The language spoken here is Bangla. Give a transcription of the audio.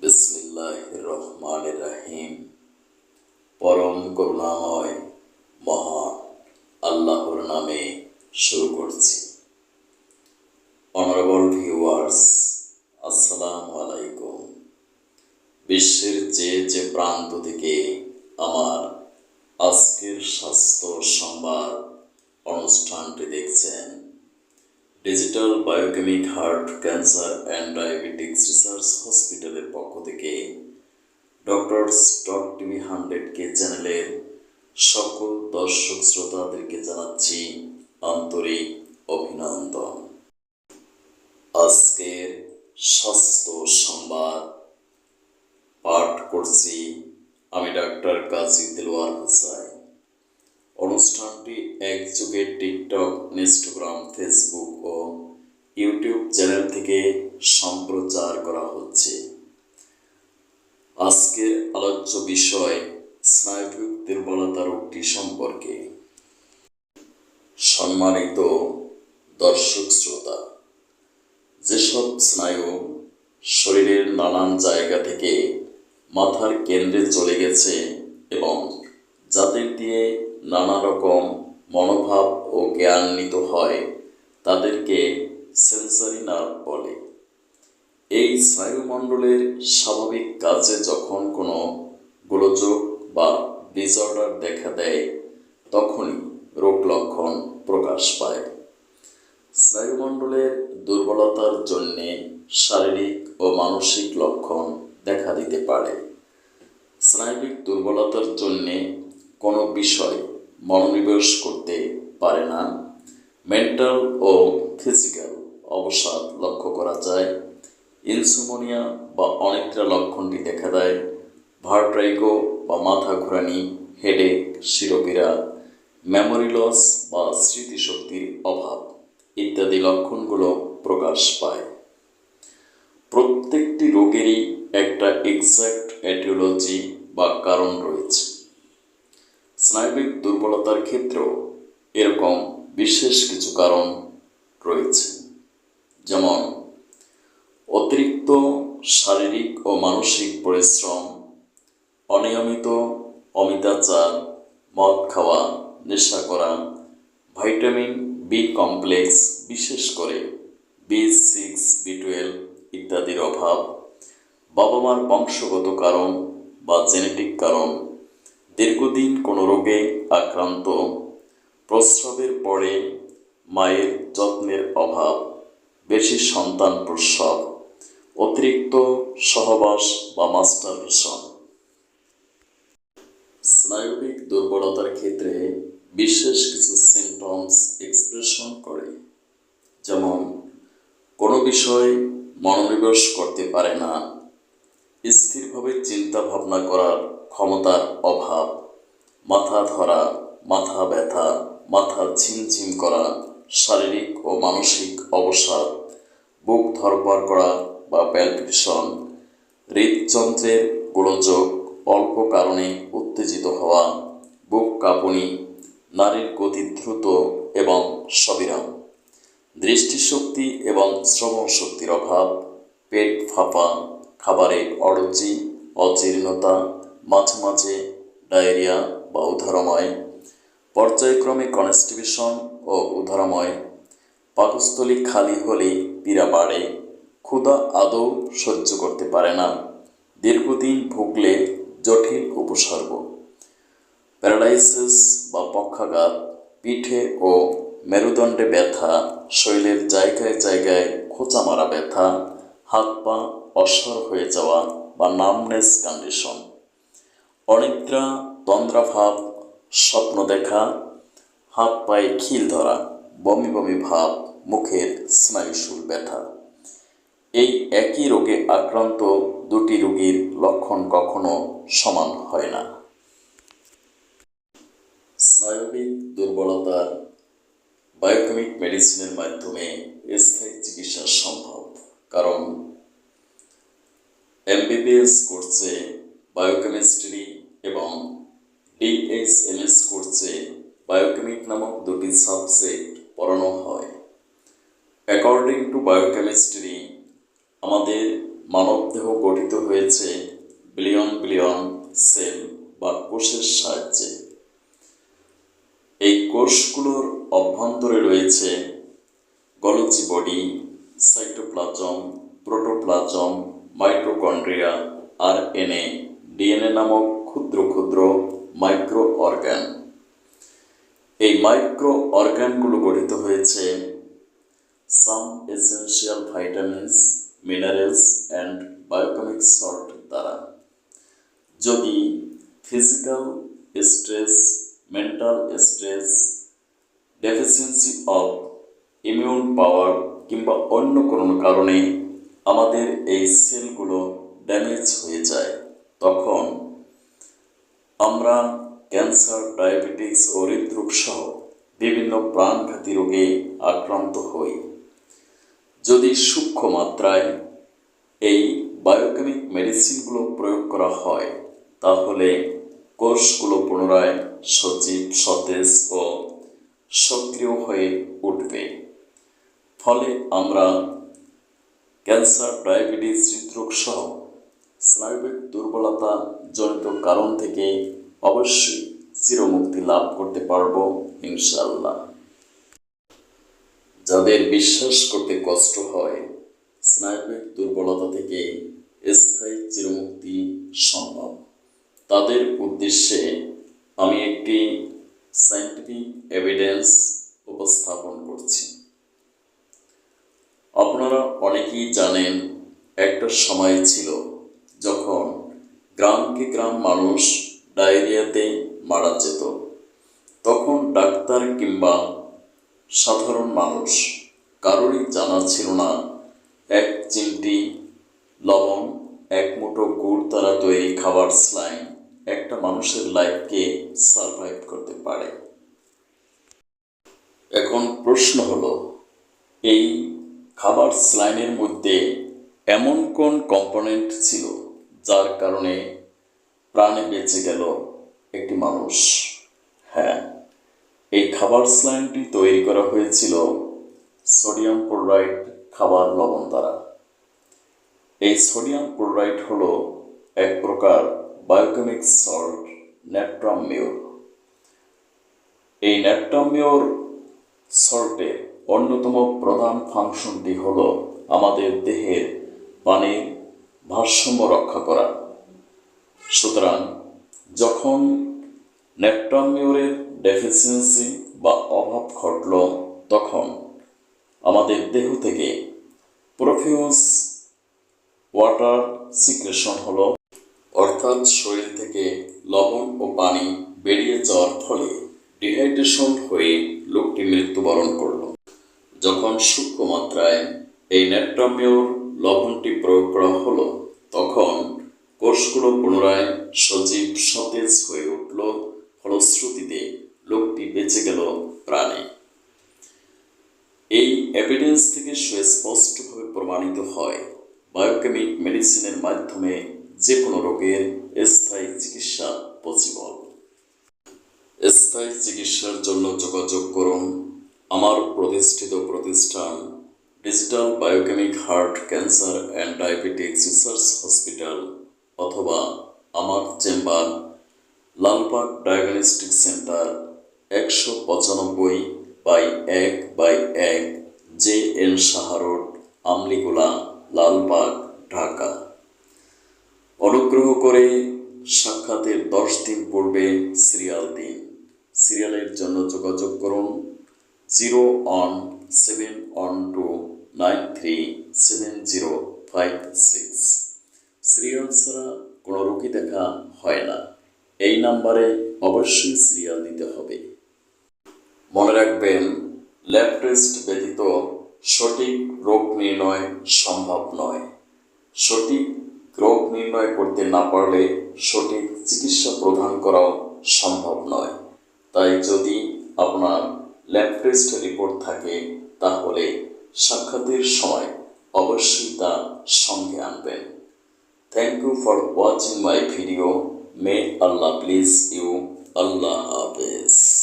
বিসমিল্লাহির রহমানির রহিম। পরম করুণাময় মহান আল্লাহর নামে শুরু করছি। অনারেবল ভিউয়ার্স, আসসালামু আলাইকুম। বিশ্বের যে প্রান্ত থেকে আমার আজকের স্বাস্থ্য সংবাদ অনুষ্ঠানটি দেখছেন, digital biochemic heart cancer and diabetics research হসপিটালের পক্ষ থেকে ডক্টরস টক টিভি 100K চ্যানেলের সকল দর্শক শ্রোতাদেরকে জানাচ্ছি আন্তরিক অভিনন্দন। আজকের স্বাস্থ্য সংবাদ পাঠ করছি আমি ডাক্তার কাজী দেলোয়ার হোসাইন। অনুষ্ঠানটি একযোগে টিকটক, ইনস্টাগ্রাম, ফেসবুক ও ইউটিউব চ্যানেল থেকে সম্প্রচার করা হচ্ছে। আজকের আলোচ্য বিষয় স্নায়বিক দুর্বলতা রোগটি সম্পর্কে। সম্মানিত দর্শক শ্রোতা, যেসব স্নায়ু শরীরের নানান জায়গা থেকে মাথার কেন্দ্রে চলে গেছে এবং যাদের দিয়ে নানা রকম মনোভাব ও জ্ঞান নিত হয়, তাদেরকে সেন্সরি নার্ভ বলে। এই স্নায়ুমণ্ডলের স্বাভাবিক কাজে যখন কোনো গোলযোগ বা ডিসঅর্ডার দেখা দেয়, তখনই রোগ লক্ষণ প্রকাশ পায়। স্নায়ুমণ্ডলের দুর্বলতার জন্যে শারীরিক ও মানসিক লক্ষণ দেখা দিতে পারে। স্নায়বিক দুর্বলতার জন্যে কোনো বিষয় মনোনিবেশ করতে পারে না। মেন্টাল ও ফিজিক্যাল অবসাদ লক্ষ্য করা যায়। ইনসোমনিয়া বা অনিদ্রা লক্ষণটি দেখা দেয়। ভার্টিগো বা মাথা ঘোরানি, হেডেক, শিরোপীড়া, মেমোরি লস বা স্মৃতিশক্তির অভাব ইত্যাদি লক্ষণগুলো প্রকাশ পায়। প্রত্যেকটি রোগেরই একটা এক্সাক্ট এটিওলজি বা কারণ রয়েছে। স্নায়বিক দুর্বলতার ক্ষেত্রেও এরকম বিশেষ কিছু কারণ রয়েছে, যেমন অতিরিক্ত শারীরিক ও মানসিক পরিশ্রম, অনিয়মিত অমিতাচার, মদ খাওয়া, নেশা করা, ভিটামিন বি কমপ্লেক্স বিশেষ করে B6, B12 ইত্যাদির অভাব, বাবা মার বংশগত কারণ বা জেনেটিক কারণ, দীর্ঘদিন কোনো রোগে আক্রান্ত, প্রস্রাবের পরে মায়ের যত্নের অভাব, বেশি সন্তান প্রসব, অতিরিক্ত সহবাস বা মাস্টারবেশন। স্নায়বিক দুর্বলতার ক্ষেত্রে বিশেষ কিছু সিমটমস এক্সপ্রেশন করে, যেমন কোনো বিষয় মনোনিবেশ করতে পারে না, স্থিরভাবে চিন্তা ভাবনা করার ক্ষমতার অভাব, মাথা ধরা, মাথা ব্যথা, মাথা ঝিমঝিম করা, শারীরিক ও মানসিক অবসাদ, বুক ধড়ফড় করা বা প্যালপিটেশন, হৃদযন্ত্রের গোলযোগ, অল্প কারণে উত্তেজিত হওয়া, বুক কাঁপুনি, নাড়ির গতি দ্রুত এবং সবিরাম, দৃষ্টিশক্তি এবং শ্রবণ শক্তির অভাব, পেট ফাঁপা, খাবারে অরুচি, অজীর্ণতা, মাঝে মাঝে ডায়রিয়া বা উদরময়, পর্যায়ক্রমে কনস্টিপেশন ও উদরময়, পাকস্থলী খালি হলে পীড়া বাড়ে, ক্ষুধা আদৌ সহ্য করতে পারে না, দীর্ঘদিন ভুগলে জটিল উপসর্গ, প্যারালাইসিস বা পক্ষাঘাত, পিঠে ও মেরুদণ্ডে ব্যথা, শরীরের জায়গায় জায়গায় খোঁচা মারা ব্যথা, হাত পা অসাড় হয়ে যাওয়া বা নামনেস কন্ডিশন, অনিদ্রা, তন্দ্রাভাব, স্বপ্ন দেখা, হাত পায়ে খিল ধরা, বমি বমি ভাব, মুখের স্নায়ুশূল ব্যথা। এই একই রোগে আক্রান্ত দুটি রোগীর লক্ষণ কখনো সমান হয় না। স্নায়বিক দুর্বলতার বায়োকেমিক মেডিসিনের মাধ্যমে স্থায়ী চিকিৎসা সম্ভব, কারণ MBBS কোর্সে বায়োকেমিস্ট্রি এবং DSMS কোর্সে বায়োকেমিক নামক দুটি সাবজেক্ট পড়ানো হয়। অ্যাকর্ডিং টু বায়োকেমিস্ট্রি, আমাদের মানবদেহ গঠিত হয়েছে বিলিয়ন বিলিয়ন সেল বা কোষের সাহায্যে। এই কোষগুলোর অভ্যন্তরে রয়েছে Golgi body, cytoplasm, protoplasm, mitochondria, RNA, DNA নামক ক্ষুদ্র ক্ষুদ্র মাইক্রো অর্গান। এই মাইক্রো অর্গানগুলো গঠিত হয়েছে some essential vitamins, minerals and biochemic salt দ্বারা। যদি physical stress, mental stress, deficiency of immune power কিংবা অন্য কোনো কারণে আমাদের এই সেলগুলো ড্যামেজ হয়ে যায়, তখন আমরা ক্যান্সার, ডায়াবেটিস ও হৃদরোগ সহ বিভিন্ন প্রাণঘাতী রোগে আক্রান্ত হই। যদি সূক্ষ্ম মাত্রায় এই বায়োকেমিক মেডিসিনগুলো প্রয়োগ করা হয়, তাহলে কোষগুলো পুনরায় সজীব, সতেজ ও সক্রিয় হয়ে উঠবে। ফলে আমরা ক্যান্সার, ডায়াবেটিস, হৃদরোগ সহ স্নায়বিক দুর্বলতা জনিত কারণ থেকে অবশ্যই চিরমুক্তি লাভ করতে পারব ইনশাআল্লাহ। যাদের বিশ্বাস করতে কষ্ট হয় স্নায়বিক দুর্বলতা থেকে স্থায়ী চিরমুক্তি সম্ভব, তাদের উদ্দেশ্যে আমি একটি সায়েন্টিফিক এভিডেন্স উপস্থাপন করছি। আপনারা অনেকেই জানেন, একটা সময় ছিল যখন গ্রামকে গ্রাম মানুষ ডায়রিয়াতে মারা যেত। তখন ডাক্তার কিংবা সাধারণ মানুষ কারোরই জানা ছিল না এক চিমটি লবণ, এক মুঠো গুড় দ্বারা তৈরি খাবার স্যালাইন একটা মানুষের লাইফকে সারভাইভ করতে পারে। এখন প্রশ্ন হলো, এই খাবার স্যালাইনের মধ্যে এমন কোন কম্পোনেন্ট ছিল যার কারণে প্রাণে বেঁচে গেল একটি মানুষ? হ্যাঁ, এই খাবার স্যালাইনটি তৈরি করা হয়েছিল সোডিয়াম ক্লোরাইড খাবার লবণ দ্বারা। এই সোডিয়াম ক্লোরাইড হলো এক প্রকার বায়োকেমিক সল্ট, ন্যাট্রাম মিউর। এই ন্যাট্রাম মিউর সল্টের অন্যতম প্রধান ফাংশনটি হলো আমাদের দেহের পানির ভারসাম্য রক্ষা করা। সুতরাং যখন ন্যাট্রাম মিউরের ডেফিসিয়েন্সি বা অভাব ঘটল, তখন আমাদের দেহ থেকে প্রফিউজ ওয়াটার সিক্রেশন হলো, অর্থাৎ শরীর থেকে লবণ ও পানি বেরিয়ে যাওয়ার ফলে ডিহাইড্রেশন হয়ে লোকটি মৃত্যুবরণ করল। যখন সূক্ষ্ম মাত্রায় এই ন্যাট্রাম মিউর লবণটি প্রয়োগ করা হলো, তখন কোষগুলো পুনরায় সজীব, সতেজ হয়ে উঠল। ফলশ্রুতিতে লোকটি বেঁচে গেল প্রাণে। এই এভিডেন্স থেকে সুস্পষ্টভাবে প্রমাণিত হয়, বায়োকেমিক মেডিসিনের মাধ্যমে যে কোনো রোগের স্থায়ী চিকিৎসা পসিবল। স্থায়ী চিকিৎসার জন্য যোগাযোগ করুন আমার প্রতিষ্ঠিত প্রতিষ্ঠান digital biochemic heart, cancer and diabetics research hospital, অথবা আমার chamber Lalbagh diagnostic centre, 195/1/1 JN Saha road, Amligola, Lalbagh, Dhaka. অনুগ্রহ করে সাক্ষাতের 10 দিন পূর্বে সিরিয়াল দিন। সিরিয়ালের জন্য যোগাযোগ করুন 01712937056। সিরিয়াল ছাড়া কোনো রোগী দেখা হয় না। এই নাম্বারে অবশ্যই সিরিয়াল দিতে হবে। মনে রাখবেন, ল্যাব টেস্ট ব্যতীত সঠিক রোগ নির্ণয় সম্ভব নয়। সঠিক রোগ নির্ণয় করতে না পারলে সঠিক চিকিৎসা প্রদান করাও সম্ভব নয়। তাই যদি আপনার ল্যাব টেস্ট রিপোর্ট থাকে, তাহলে সাক্ষাতের সময় অবশ্যই তা সঙ্গে আনবেন। Thank you for watching my video. May Allah bless you. Allah হাফেজ।